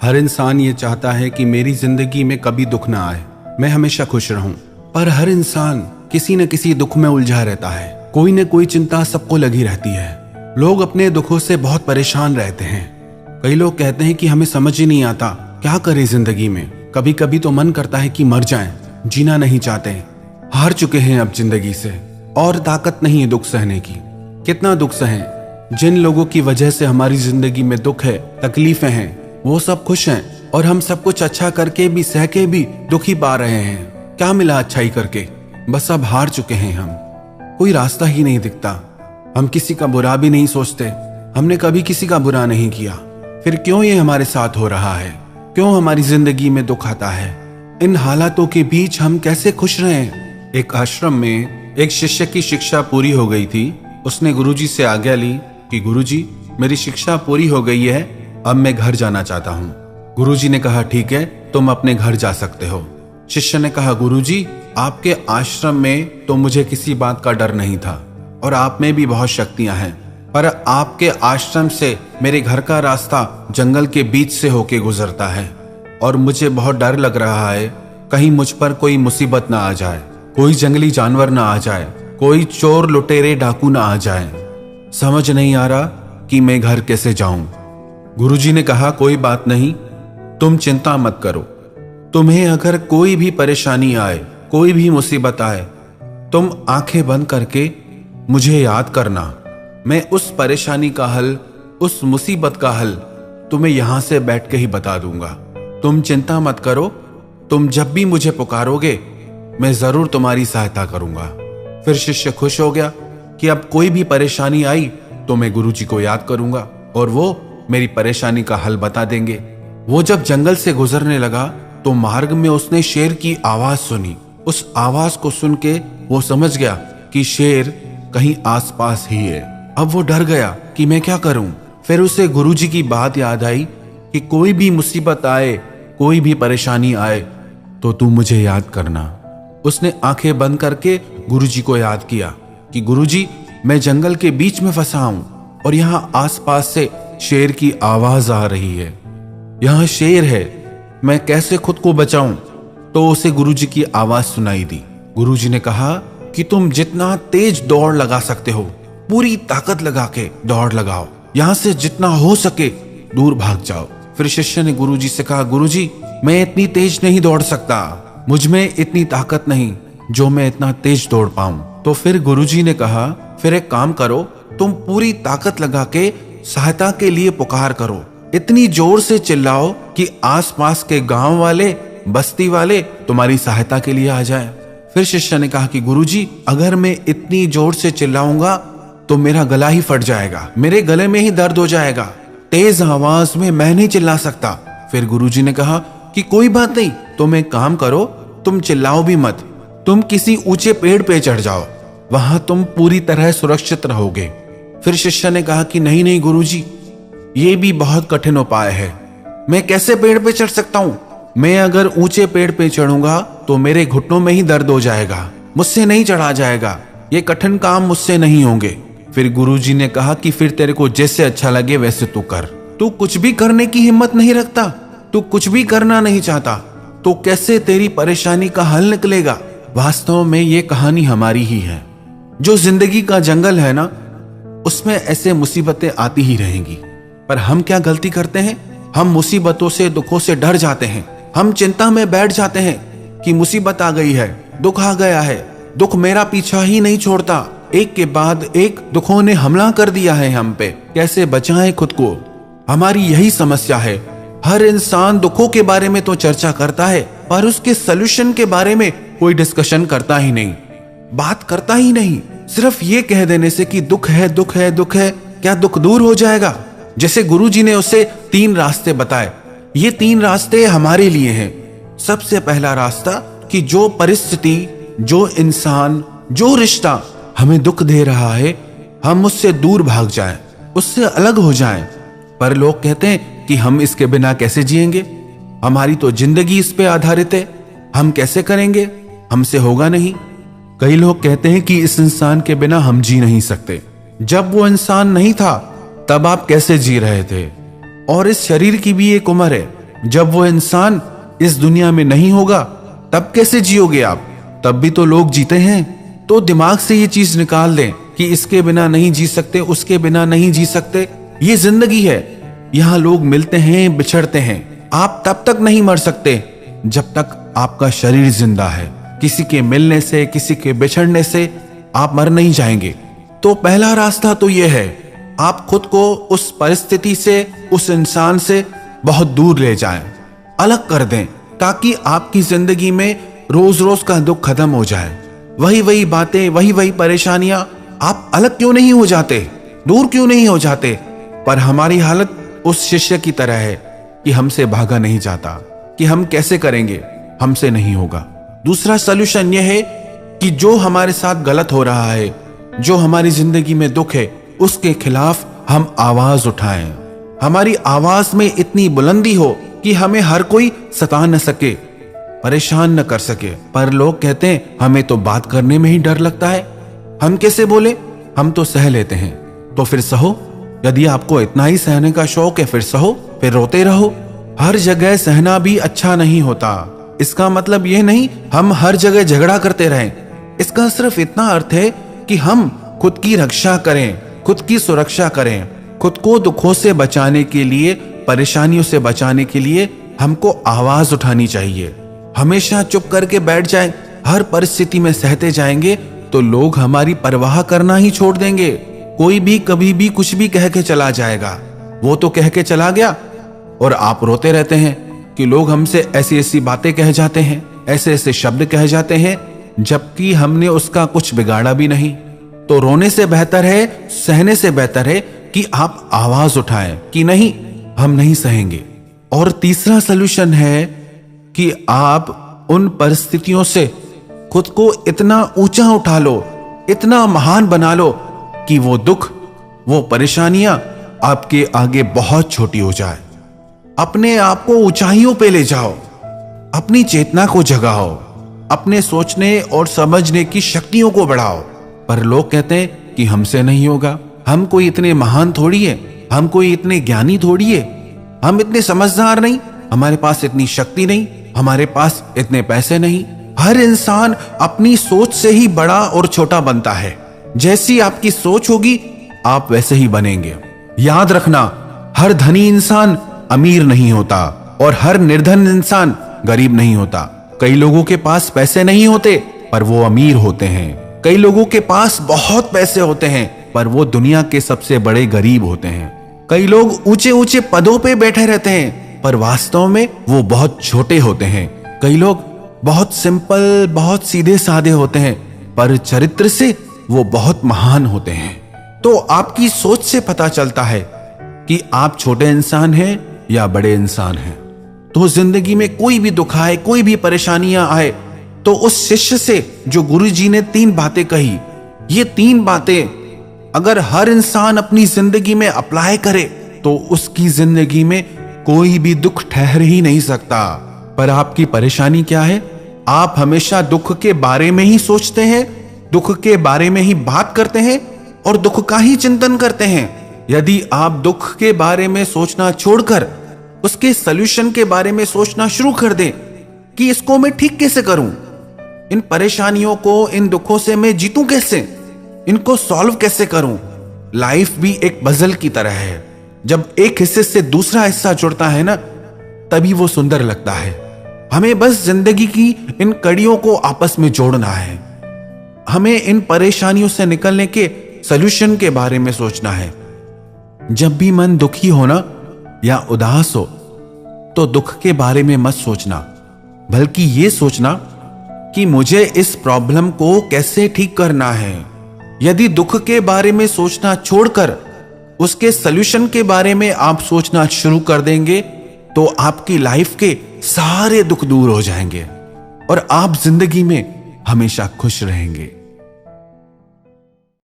हर इंसान ये चाहता है कि मेरी जिंदगी में कभी दुख ना आए, मैं हमेशा खुश रहूं। पर हर इंसान किसी न किसी दुख में उलझा रहता है। कोई न कोई चिंता सबको लगी रहती है। लोग अपने दुखों से बहुत परेशान रहते हैं। कई लोग कहते हैं कि हमें समझ ही नहीं आता क्या करें जिंदगी में। कभी कभी तो मन करता है कि मर जाएं, जीना नहीं चाहते। हार चुके हैं अब जिंदगी से और ताकत नहीं है दुख सहने की। कितना दुख सहें। जिन लोगों की वजह से हमारी जिंदगी में दुख है, तकलीफें हैं, वो सब खुश हैं और हम सब कुछ अच्छा करके भी सह के भी दुख ही पा रहे हैं। क्या मिला अच्छाई करके? बस अब हार चुके हैं हम। कोई रास्ता ही नहीं दिखता। हम किसी का बुरा भी नहीं सोचते। हमने कभी किसी का बुरा नहीं किया, फिर क्यों ये हमारे साथ हो रहा है? क्यों हमारी जिंदगी में दुख आता है? इन हालातों के बीच हम कैसे खुश रहें? एक आश्रम में एक शिष्य की शिक्षा पूरी हो गई थी। उसने गुरुजी से आज्ञा ली कि गुरुजी, मेरी शिक्षा पूरी हो गई है, अब मैं घर जाना चाहता हूँ। गुरुजी ने कहा ठीक है, तुम अपने घर जा सकते हो। शिष्य ने कहा गुरुजी, आपके आश्रम में तो मुझे किसी बात का डर नहीं था और आप में भी बहुत शक्तियां हैं, पर आपके आश्रम से मेरे घर का रास्ता जंगल के बीच से होके गुजरता है और मुझे बहुत डर लग रहा है कहीं मुझ पर कोई मुसीबत ना आ जाए, कोई जंगली जानवर ना आ जाए, कोई चोर लुटेरे डाकू ना आ जाए। समझ नहीं आ रहा कि मैं घर कैसे जाऊं। गुरुजी ने कहा कोई बात नहीं, तुम चिंता मत करो। तुम्हें अगर कोई भी परेशानी आए, कोई भी मुसीबत आए, तुम आंखें बंद करके मुझे याद करना। मैं उस परेशानी का हल, उस मुसीबत का हल तुम्हें यहां से बैठ के ही बता दूंगा। तुम चिंता मत करो। तुम जब भी मुझे पुकारोगे मैं जरूर तुम्हारी सहायता करूंगा। फिर शिष्य खुश हो गया कि अब कोई भी परेशानी आई तो मैं गुरुजी को याद करूंगा और वो मेरी परेशानी का हल बता देंगे। वो जब जंगल से गुजरने लगा तो मार्ग में उसने शेर की आवाज सुनी। उस आवाज को सुन के वो समझ गया कि शेर कहीं आसपास ही है। अब वो डर गया कि मैं क्या करूं। फिर उसे गुरुजी की बात याद आई कि कोई भी मुसीबत आए, कोई भी परेशानी आए तो तू मुझे याद करना। उसने आंखें बंद करके गुरुजी को याद किया कि गुरुजी, मैं जंगल के बीच में फंसा हूं और यहाँ आसपास से शेर की आवाज आ रही है। यहाँ शेर है, मैं कैसे खुद को बचाऊं? तो उसे गुरुजी की आवाज सुनाई दी। गुरुजी ने कहा कि तुम जितना तेज दौड़ लगा सकते हो, पूरी ताकत लगा के दौड़ लगाओ। यहाँ से जितना हो सके दूर भाग जाओ। फिर शिष्य ने गुरुजी से कहा गुरुजी, मैं इतनी तेज नहीं दौड़ सकता, मुझ में इतनी ताकत नहीं जो मैं इतना तेज दौड़ पाऊं। तो फिर गुरुजी ने कहा फिर एक काम करो, तुम पूरी ताकत लगा के सहायता के लिए पुकार करो। इतनी जोर से चिल्लाओ कि आसपास के गांव वाले, बस्ती वाले तुम्हारी सहायता के लिए आ जाए। फिर शिष्य ने कहा कि गुरुजी, अगर मैं इतनी जोर से चिल्लाऊंगा तो मेरा गला ही फट जाएगा, मेरे गले में ही दर्द हो जाएगा, तेज आवाज में मैं नहीं चिल्ला सकता। फिर गुरुजी ने कहा कि कोई बात नहीं, तुम एक काम करो, तुम चिल्लाओ भी मत, तुम किसी ऊंचे पेड़ पे चढ़ जाओ, वहां तुम पूरी तरह सुरक्षित रहोगे। फिर शिष्य ने कहा कि नहीं नहीं गुरुजी, ये भी बहुत कठिन उपाय है, मैं कैसे पेड़ पे चढ़ सकता हूँ? मैं अगर ऊंचे पेड़ पे चढ़ूंगा तो मेरे घुटनों में ही दर्द हो जाएगा, मुझसे नहीं चढ़ा जाएगा, ये कठिन काम मुझसे नहीं होंगे। फिर गुरुजी ने कहा कि फिर तेरे को जैसे अच्छा लगे वैसे तू कर। तू कुछ भी करने की हिम्मत नहीं रखता, तू कुछ भी करना नहीं चाहता, तो कैसे तेरी परेशानी का हल निकलेगा? वास्तव में ये कहानी हमारी ही है। जो जिंदगी का जंगल है ना, उसमें ऐसे मुसीबतें आती ही रहेंगी। पर हम क्या गलती करते हैं? हम मुसीबतों से, दुखों से डर जाते हैं। हम चिंता में बैठ जाते हैं कि मुसीबत आ गई है, दुख आ गया है, दुख मेरा पीछा ही नहीं छोड़ता, एक के बाद एक दुखों ने हमला कर दिया है हम पे, कैसे बचाएं खुद को? हमारी यही समस्या है। हर इंसान दुखों के बारे में तो चर्चा करता है पर उसके सॉल्यूशन के बारे में कोई डिस्कशन करता ही नहीं, बात करता ही नहीं। सिर्फ ये कह देने से कि दुख है, दुख है, दुख है, क्या दुख दूर हो जाएगा? जैसे गुरुजी ने उसे 3 रास्ते बताए, ये 3 रास्ते हमारे लिए हैं। सबसे पहला रास्ता कि जो परिस्थिति, जो इंसान, जो रिश्ता हमें दुख दे रहा है, हम उससे दूर भाग जाएं, उससे अलग हो जाएं। पर लोग कहते हैं कि हम इसके बिना कैसे जिएंगे, हमारी तो जिंदगी इस पे आधारित है, हम कैसे करेंगे, हमसे होगा नहीं। कई लोग कहते हैं कि इस इंसान के बिना हम जी नहीं सकते। जब वो इंसान नहीं था तब आप कैसे जी रहे थे? और इस शरीर की भी एक उम्र है, जब वो इंसान इस दुनिया में नहीं होगा तब कैसे जियोगे आप? तब भी तो लोग जीते हैं। तो दिमाग से ये चीज निकाल दें कि इसके बिना नहीं जी सकते, उसके बिना नहीं जी सकते। ये जिंदगी है, यहाँ लोग मिलते हैं, बिछड़ते हैं। आप तब तक नहीं मर सकते जब तक आपका शरीर जिंदा है। किसी के मिलने से, किसी के बिछड़ने से आप मर नहीं जाएंगे। तो पहला रास्ता तो यह है, आप खुद को उस परिस्थिति से, उस इंसान से बहुत दूर ले जाएं, अलग कर दें, ताकि आपकी जिंदगी में रोज रोज का दुख खत्म हो जाए। वही वही बातें, वही वही परेशानियां, आप अलग क्यों नहीं हो जाते, दूर क्यों नहीं हो जाते? पर हमारी हालत उस शिष्य की तरह है कि हमसे भागा नहीं जाता, कि हम कैसे करेंगे, हमसे नहीं होगा। दूसरा सलूशन यह है कि जो हमारे साथ गलत हो रहा है, जो हमारी जिंदगी में दुख है, उसके खिलाफ हम आवाज उठाएं। हमारी आवाज में इतनी बुलंदी हो कि हमें हर कोई सता न सके, परेशान न कर सके। पर लोग कहते हैं हमें तो बात करने में ही डर लगता है, हम कैसे बोले, हम तो सह लेते हैं। तो फिर सहो, यदि आपको इतना ही सहने का शौक है फिर सहो, फिर रोते रहो। हर जगह सहना भी अच्छा नहीं होता। इसका मतलब यह नहीं हम हर जगह झगड़ा करते रहें। इसका सिर्फ इतना अर्थ है कि हम खुद की रक्षा करें, खुद की सुरक्षा करें। खुद को दुखों से बचाने के लिए, परेशानियों से बचाने के लिए हमको आवाज उठानी चाहिए। हमेशा चुप करके बैठ जाएं, हर परिस्थिति में सहते जाएंगे तो लोग हमारी परवाह करना ही छोड़ देंगे। कोई भी कभी भी कुछ भी कह के चला जाएगा, वो तो कह के चला गया, और आप रोते रहते हैं कि लोग हमसे ऐसी ऐसी बातें कह जाते हैं, ऐसे ऐसे शब्द कह जाते हैं, जबकि हमने उसका कुछ बिगाड़ा भी नहीं। तो रोने से बेहतर है, सहने से बेहतर है कि आप आवाज उठाएं कि नहीं, हम नहीं सहेंगे। और तीसरा सलूशन है कि आप उन परिस्थितियों से खुद को इतना ऊंचा उठा लो, इतना महान बना लो कि वो दुख, वो परेशानियां आपके आगे बहुत छोटी हो जाए। अपने आप को ऊंचाइयों पे ले जाओ, अपनी चेतना को जगाओ, अपने सोचने और समझने की शक्तियों को बढ़ाओ। पर लोग कहते हैं कि हमसे नहीं होगा, हम कोई इतने महान थोड़ी है, हम कोई इतने ज्ञानी थोड़ी है, हम इतने समझदार नहीं, हमारे पास इतनी शक्ति नहीं, हमारे पास इतने पैसे नहीं। हर इंसान अपनी सोच से ही बड़ा और छोटा बनता है। जैसी आपकी सोच होगी आप वैसे ही बनेंगे। याद रखना, हर धनी इंसान अमीर नहीं होता और हर निर्धन इंसान गरीब नहीं होता। कई लोगों के पास पैसे नहीं होते पर वो अमीर होते हैं। कई लोगों के पास बहुत पैसे होते हैं पर वो दुनिया के सबसे बड़े गरीब होते हैं। कई लोग ऊंचे ऊंचे पदों पे बैठे रहते हैं पर वास्तव में वो बहुत छोटे होते हैं। कई लोग बहुत सिंपल, बहुत सीधे साधे होते हैं पर चरित्र से वो बहुत महान होते हैं। तो आपकी सोच से पता चलता है कि आप छोटे इंसान हैं या बड़े इंसान हैं। तो जिंदगी में कोई भी दुख आए, कोई भी परेशानियां आए, तो उस शिष्य से जो गुरुजी ने 3 बातें कही, ये 3 बातें अगर हर इंसान अपनी जिंदगी में अप्लाई करे तो उसकी जिंदगी में कोई भी दुख ठहर ही नहीं सकता। पर आपकी परेशानी क्या है? आप हमेशा दुख के बारे में ही सोचते हैं, दुख के बारे में ही बात करते हैं और दुख का ही चिंतन करते हैं। यदि आप दुख के बारे में सोचना छोड़कर उसके सॉल्यूशन के बारे में सोचना शुरू कर दें कि इसको मैं ठीक कैसे करूं, इन परेशानियों को, इन दुखों से मैं जीतूं कैसे, इनको सॉल्व कैसे करूं। लाइफ भी एक पजल की तरह है, जब एक हिस्से से दूसरा हिस्सा जुड़ता है ना, तभी वो सुंदर लगता है। हमें बस जिंदगी की इन कड़ियों को आपस में जोड़ना है। हमें इन परेशानियों से निकलने के सॉल्यूशन के बारे में सोचना है। जब भी मन दुखी हो ना या उदास हो तो दुख के बारे में मत सोचना, बल्कि ये सोचना कि मुझे इस प्रॉब्लम को कैसे ठीक करना है। यदि दुख के बारे में सोचना छोड़कर उसके सॉल्यूशन के बारे में आप सोचना शुरू कर देंगे तो आपकी लाइफ के सारे दुख दूर हो जाएंगे और आप जिंदगी में हमेशा खुश रहेंगे।